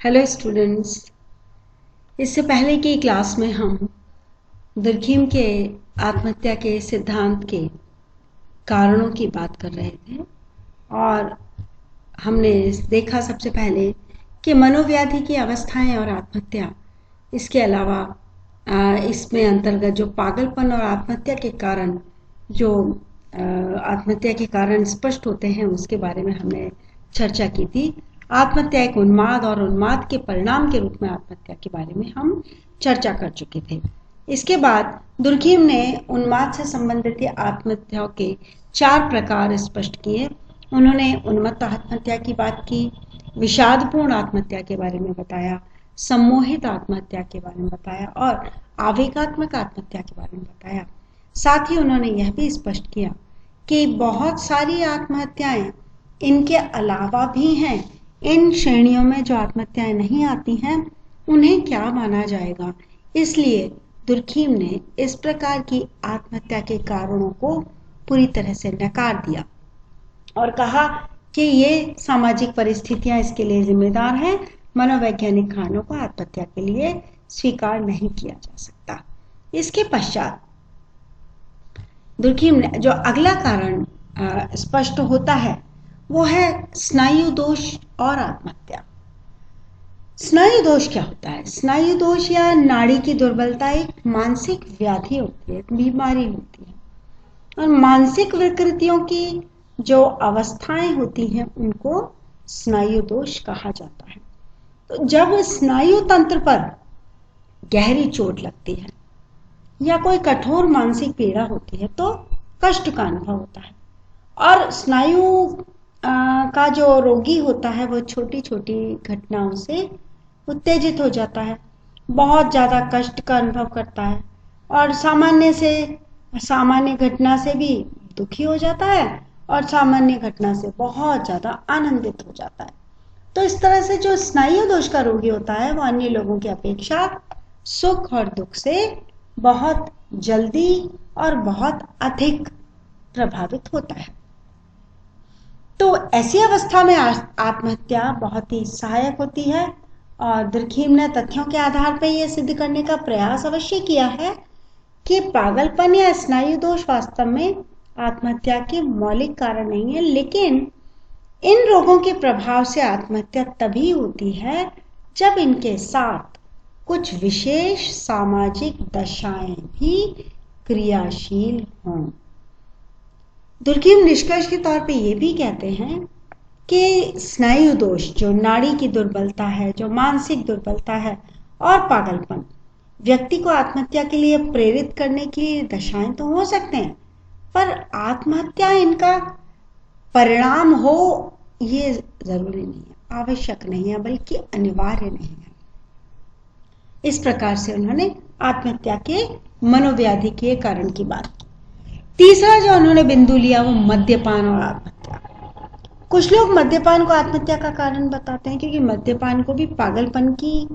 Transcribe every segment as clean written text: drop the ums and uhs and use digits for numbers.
Hello students. इससे पहले की क्लास में हम दुर्खीम के आत्महत्या के सिद्धांत के कारणों की बात कर रहे थे और हमने देखा सबसे पहले कि मनोव्याधि की अवस्थाएं और आत्महत्या, इसके अलावा इसमें अंतर्गत जो पागलपन और आत्महत्या के कारण जो आत्महत्या के कारण स्पष्ट होते हैं उसके बारे में हमने चर्चा की थी। आत्महत्या एक उन्माद और उन्माद के परिणाम के रूप में आत्महत्या के बारे में हम चर्चा कर चुके थे। इसके बाद दुर्खीम ने उन्माद से संबंधित आत्महत्याओं के 4 प्रकार स्पष्ट किए। उन्होंने उन्मत्त आत्महत्या की बात की, विषादपूर्ण आत्महत्या के बारे में बताया, सम्मोहित आत्महत्या के बारे में बताया और आवेगात्मक आत्महत्या के बारे में बताया। साथ ही उन्होंने यह भी स्पष्ट किया कि बहुत सारी आत्महत्याएं इनके अलावा भी हैं। इन श्रेणियों में जो आत्महत्याएं नहीं आती हैं उन्हें क्या माना जाएगा। इसलिए दुर्खीम ने इस प्रकार की आत्महत्या के कारणों को पूरी तरह से नकार दिया और कहा कि ये सामाजिक परिस्थितियां इसके लिए जिम्मेदार हैं। मनोवैज्ञानिक कारणों को आत्महत्या के लिए स्वीकार नहीं किया जा सकता। इसके पश्चात दुर्खीम ने जो अगला कारण स्पष्ट होता है वो है स्नायु दोष और आत्महत्या। स्नायु दोष क्या होता है? स्नायु दोष या नाड़ी की दुर्बलता एक मानसिक व्याधि होती है, एक बीमारी होती है और मानसिक विकृतियों की जो अवस्थाएं होती हैं उनको स्नायु दोष कहा जाता है। तो जब स्नायु तंत्र पर गहरी चोट लगती है या कोई कठोर मानसिक पीड़ा होती है तो कष्ट का अनुभव होता है और स्नायु का जो रोगी होता है वो छोटी छोटी घटनाओं से उत्तेजित हो जाता है, बहुत ज़्यादा कष्ट का अनुभव करता है और सामान्य घटना से भी दुखी हो जाता है और सामान्य घटना से बहुत ज़्यादा आनंदित हो जाता है। तो इस तरह से जो स्नायु दोष का रोगी होता है वो अन्य लोगों की अपेक्षा सुख और दुख से बहुत जल्दी और बहुत अधिक प्रभावित होता है। तो ऐसी अवस्था में आत्महत्या बहुत ही सहायक होती है और दुर्खीम ने तथ्यों के आधार पर यह सिद्ध करने का प्रयास अवश्य किया है कि पागलपन या स्नायु दोष वास्तव में आत्महत्या के मौलिक कारण नहीं है, लेकिन इन रोगों के प्रभाव से आत्महत्या तभी होती है जब इनके साथ कुछ विशेष सामाजिक दशाएं भी क्रियाशील हों। दुर्खीम निष्कर्ष के तौर पे ये भी कहते हैं कि स्नायु दोष, जो नाड़ी की दुर्बलता है, जो मानसिक दुर्बलता है और पागलपन व्यक्ति को आत्महत्या के लिए प्रेरित करने की दशाएं तो हो सकते हैं, पर आत्महत्या इनका परिणाम हो ये जरूरी नहीं है, आवश्यक नहीं है, बल्कि अनिवार्य नहीं है। इस प्रकार से उन्होंने आत्महत्या के मनोव्याधि के कारण की बात की। तीसरा जो उन्होंने बिंदु लिया वो मद्यपान और आत्महत्या। कुछ लोग मद्यपान को आत्महत्या का कारण बताते हैं क्योंकि मद्यपान को भी पागलपन की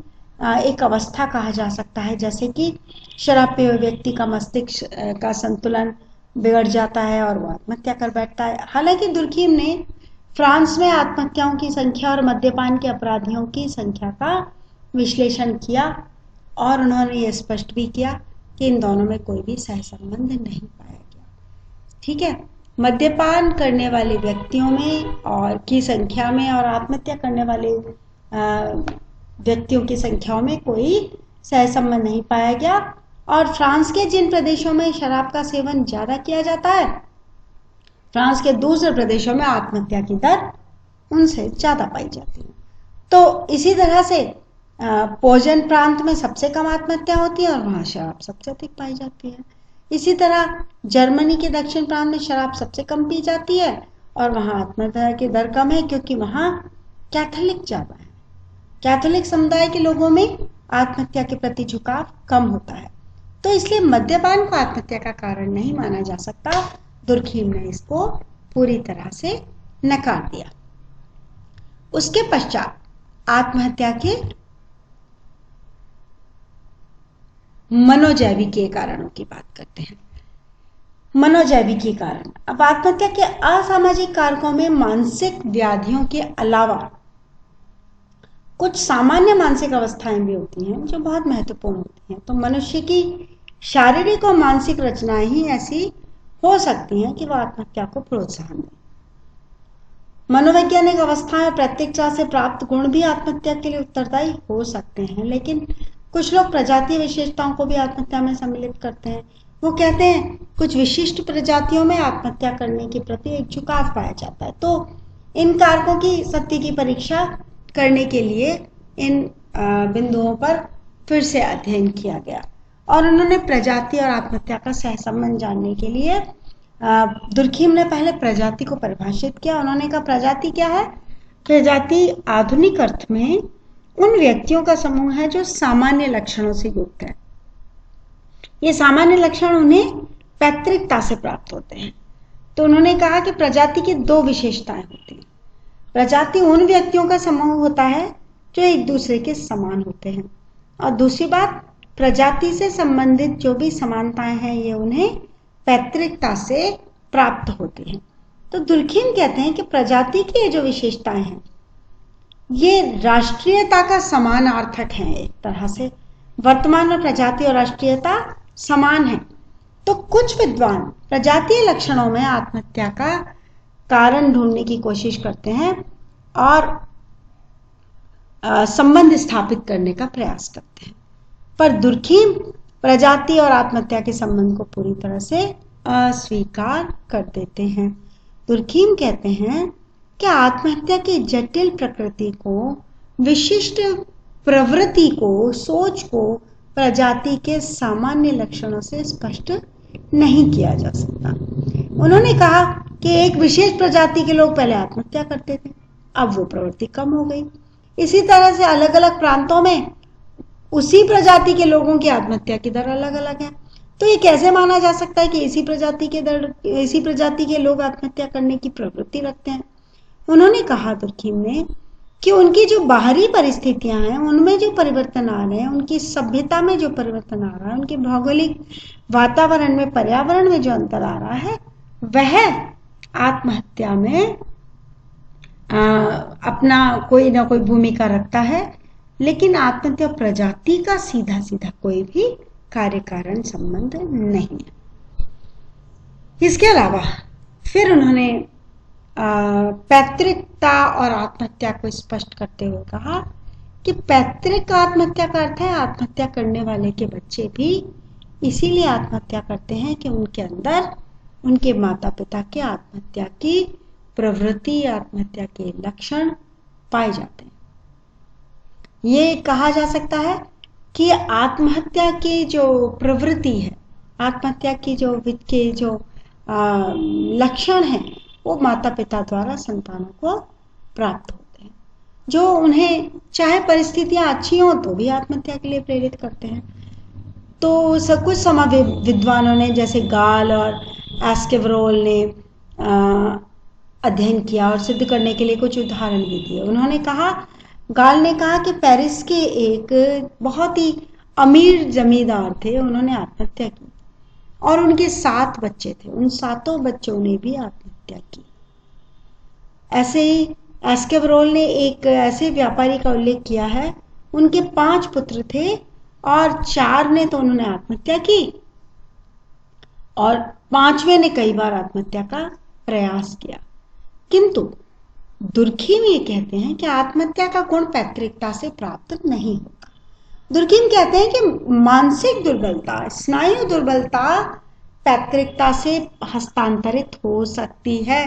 एक अवस्था कहा जा सकता है, जैसे कि शराब पिए हुए व्यक्ति का मस्तिष्क का संतुलन बिगड़ जाता है और वो आत्महत्या कर बैठता है। हालांकि दुर्खीम ने फ्रांस में आत्महत्याओं की संख्या और मद्यपान के अपराधियों की संख्या का विश्लेषण किया और उन्होंने ये स्पष्ट भी किया कि इन दोनों में कोई भी सहसंबंध नहीं पाया गया। ठीक है, मद्यपान करने वाले व्यक्तियों में और की संख्या में और आत्महत्या करने वाले व्यक्तियों की संख्याओं में कोई सहसंबंध नहीं पाया गया और फ्रांस के जिन प्रदेशों में शराब का सेवन ज्यादा किया जाता है, फ्रांस के दूसरे प्रदेशों में आत्महत्या की दर उनसे ज्यादा पाई जाती है। तो इसी तरह से पोजन प्रांत में सबसे कम आत्महत्या होती है और वहां शराब सबसे अधिक पाई जाती है। इसी तरह जर्मनी के दक्षिण प्रांत में शराब सबसे कम पी जाती है और वहां आत्महत्या की दर कम है क्योंकि वहां कैथोलिक ज्यादा है। कैथोलिक समुदाय के लोगों में आत्महत्या के प्रति झुकाव कम होता है। तो इसलिए मद्यपान को आत्महत्या का कारण नहीं माना जा सकता। दुर्खीम ने इसको पूरी तरह से नकार दिया। उसके पश्चात आत्महत्या के मनोजैविकीय कारणों की बात करते हैं। मनोजैविकीय कारण, अब आत्महत्या के असामाजिक कारकों में मानसिक व्याधियों के अलावा कुछ सामान्य मानसिक अवस्थाएं भी होती हैं जो बहुत महत्वपूर्ण होती हैं। तो मनुष्य की शारीरिक और मानसिक रचनाएं ही ऐसी हो सकती हैं कि वह आत्महत्या को प्रोत्साहन दें। मनोवैज्ञानिक अवस्थाएं और प्रत्यक्षता से प्राप्त गुण भी आत्महत्या के लिए उत्तरदायी हो सकते हैं, लेकिन कुछ लोग प्रजातीय विशेषताओं को भी आत्महत्या में सम्मिलित करते हैं। वो कहते हैं कुछ विशिष्ट प्रजातियों में आत्महत्या करने के प्रति एक झुकाव पाया जाता है। तो इन कारकों की सत्य की परीक्षा करने के लिए इन बिंदुओं पर फिर से अध्ययन किया गया और उन्होंने प्रजाति और आत्महत्या का सहसंबंध जानने के लिए दुर्खीम ने पहले प्रजाति को परिभाषित किया। उन्होंने कहा प्रजाति क्या है? प्रजाति आधुनिक अर्थ में उन व्यक्तियों का समूह है जो सामान्य लक्षणों से युक्त है। ये सामान्य लक्षण उन्हें पैतृकता से प्राप्त होते हैं। तो उन्होंने कहा कि प्रजाति की दो विशेषताएं होती हैं। प्रजाति उन व्यक्तियों का समूह होता है जो एक दूसरे के समान होते हैं, और दूसरी बात, प्रजाति से संबंधित जो भी समानताएं हैं ये उन्हें पैतृकता से प्राप्त होती हैं। तो दुर्खीम कहते हैं कि प्रजाति की ये जो विशेषताएं हैं ये राष्ट्रीयता का समानार्थक हैं। एक तरह से वर्तमान में प्रजाति और राष्ट्रीयता समान है। तो कुछ विद्वान प्रजातीय लक्षणों में आत्महत्या का कारण ढूंढने की कोशिश करते हैं और संबंध स्थापित करने का प्रयास करते हैं, पर दुर्खीम प्रजाति और आत्महत्या के संबंध को पूरी तरह से अस्वीकार कर देते हैं। दुर्खीम कहते हैं कि आत्महत्या की जटिल प्रकृति को, विशिष्ट प्रवृत्ति को, सोच को प्रजाति के सामान्य लक्षणों से स्पष्ट नहीं किया जा सकता। उन्होंने कहा कि एक विशेष प्रजाति के लोग पहले आत्महत्या करते थे, अब वो प्रवृत्ति कम हो गई। इसी तरह से अलग अलग प्रांतों में उसी प्रजाति के लोगों की आत्महत्या की दर अलग अलग है। तो ये कैसे माना जा सकता है कि इसी प्रजाति के लोग आत्महत्या करने की प्रवृत्ति रखते हैं? उन्होंने कहा दुर्खीम ने कि उनकी जो बाहरी परिस्थितियां हैं उनमें जो परिवर्तन आ रहे हैं, उनकी सभ्यता में जो परिवर्तन आ रहा है, उनके भौगोलिक वातावरण में, पर्यावरण में जो अंतर आ रहा है, वह आत्महत्या में अपना कोई ना कोई भूमिका रखता है, लेकिन आत्महत्या प्रजाति का सीधा सीधा कोई भी कार्य कारण संबंध नहीं है। इसके अलावा फिर उन्होंने पैतृकता और आत्महत्या को स्पष्ट करते हुए कहा कि पैतृक आत्महत्या का अर्थ है आत्महत्या करने वाले के बच्चे भी इसीलिए आत्महत्या करते हैं कि उनके अंदर उनके माता पिता के आत्महत्या की प्रवृत्ति, आत्महत्या के लक्षण पाए जाते हैं। ये कहा जा सकता है कि आत्महत्या की जो प्रवृत्ति है, आत्महत्या की जो लक्षण है, वो माता पिता द्वारा संतानों को प्राप्त होते हैं, जो उन्हें चाहे परिस्थितियां अच्छी हों तो भी आत्महत्या के लिए प्रेरित करते हैं। तो कुछ समय विद्वानों ने, जैसे गाल और एस्केवरोल ने अध्ययन किया और सिद्ध करने के लिए कुछ उदाहरण भी दिए। उन्होंने कहा, गाल ने कहा कि पेरिस के एक बहुत ही अमीर जमींदार थे, उन्होंने आत्महत्या की और उनके 7 बच्चे थे, उन 7 बच्चों ने भी आत्महत्या की। ऐसे ही एस्केवरोल ने एक ऐसे व्यापारी का उल्लेख किया है, उनके 5 पुत्र थे और 4 ने तो उन्होंने आत्महत्या की और 5वें ने कई बार आत्महत्या का प्रयास किया। किंतु दुर्खीम ये कहते हैं कि आत्महत्या का गुण पैतृकता से प्राप्त नहीं होता। दुर्खीम कहते हैं कि मानसिक दुर्बलता, स्नायु दुर्बलता पैतृकता से हस्तांतरित हो सकती है।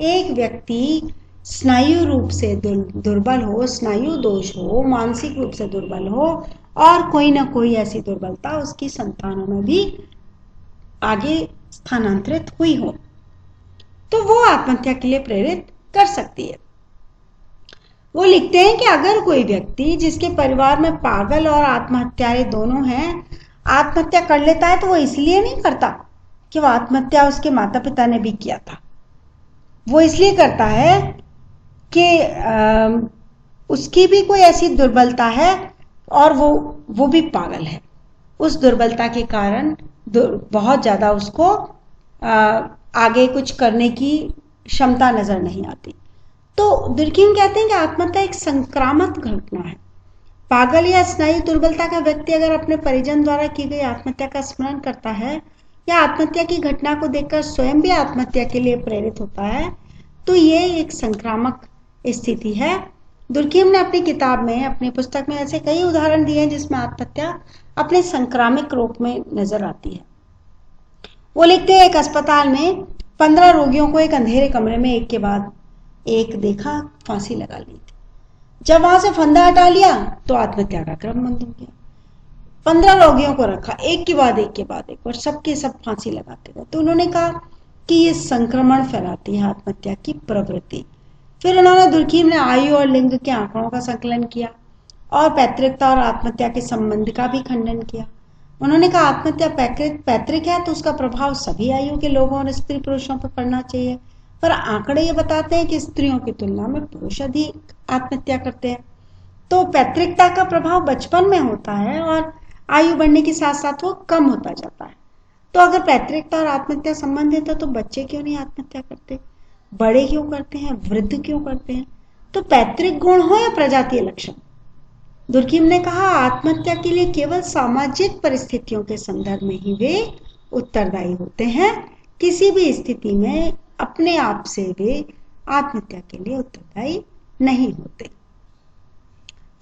एक व्यक्ति स्नायु रूप से दुर्बल हो, स्नायु दोष हो, मानसिक रूप से दुर्बल हो और कोई ना कोई ऐसी दुर्बलता उसकी संतानों में भी आगे स्थानांतरित हुई हो, तो वो आत्महत्या के लिए प्रेरित कर सकती है। वो लिखते हैं कि अगर कोई व्यक्ति जिसके परिवार में पागल और आत्महत्यारे दोनों हैं, आत्महत्या कर लेता है तो वो इसलिए नहीं करता कि वो आत्महत्या उसके माता पिता ने भी किया था। वो इसलिए करता है कि उसकी भी कोई ऐसी दुर्बलता है और वो भी पागल है। उस दुर्बलता के कारण बहुत ज्यादा उसको आगे कुछ करने की क्षमता नजर नहीं आती। तो दुर्कheim कहते हैं कि आत्महत्या एक संक्रामक घटना है। पागल या स्नायु दुर्बलता का व्यक्ति अगर अपने परिजन द्वारा की गई आत्महत्या का स्मरण करता है या आत्महत्या की घटना को देखकर स्वयं भी आत्महत्या के लिए प्रेरित होता है तो ये एक संक्रामक स्थिति है। दुर्कheim ने अपनी किताब में, अपनी पुस्तक में ऐसे कई उदाहरण दिए हैं जिसमें आत्महत्या अपने संक्रामक रूप में नजर आती है। वो लिखते हैं, एक अस्पताल में 15 रोगियों को एक अंधेरे कमरे में एक के बाद एक देखा फांसी लगा ली थी। जब वहां से फंदा हटा लिया तो आत्महत्या का क्रम बंद हो गया। 15 रोगियों को रखा एक के बाद एक और सबके सब फांसी लगाते गए। तो उन्होंने कहा कि ये संक्रमण फैलाती है आत्महत्या की प्रवृत्ति। फिर उन्होंने दुर्कheim ने आयु और लिंग के आंकड़ों का संकलन किया और पैतृकता और आत्महत्या के संबंध का भी खंडन किया। उन्होंने कहा आत्महत्या पैतृक है तो उसका प्रभाव सभी आयु के लोगों और स्त्री पुरुषों पर पड़ना चाहिए, पर आंकड़े ये बताते हैं कि स्त्रियों की तुलना में पुरुष अधिक आत्महत्या करते हैं। तो पैतृकता का प्रभाव बचपन में होता है और आयु बढ़ने के साथ साथ वो कम होता जाता है। तो अगर पैतृकता और आत्महत्या संबंधित है तो बच्चे क्यों नहीं आत्महत्या करते, बड़े क्यों करते हैं, वृद्ध क्यों करते हैं? तो पैतृक गुण हो या प्रजातीय लक्षण। दुर्कheim ने कहा आत्महत्या के लिए केवल सामाजिक परिस्थितियों के संदर्भ में ही वे उत्तरदायी होते हैं, किसी भी स्थिति में अपने आप से वे आत्महत्या के लिए उत्तरदायी नहीं होते।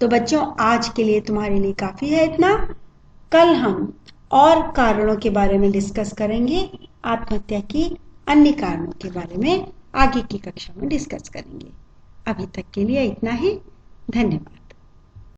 तो बच्चों, आज के लिए तुम्हारे लिए काफी है इतना। कल हम और कारणों के बारे में डिस्कस करेंगे, आत्महत्या की अन्य कारणों के बारे में आगे की कक्षा में डिस्कस करेंगे। अभी तक के लिए इतना ही। धन्यवाद।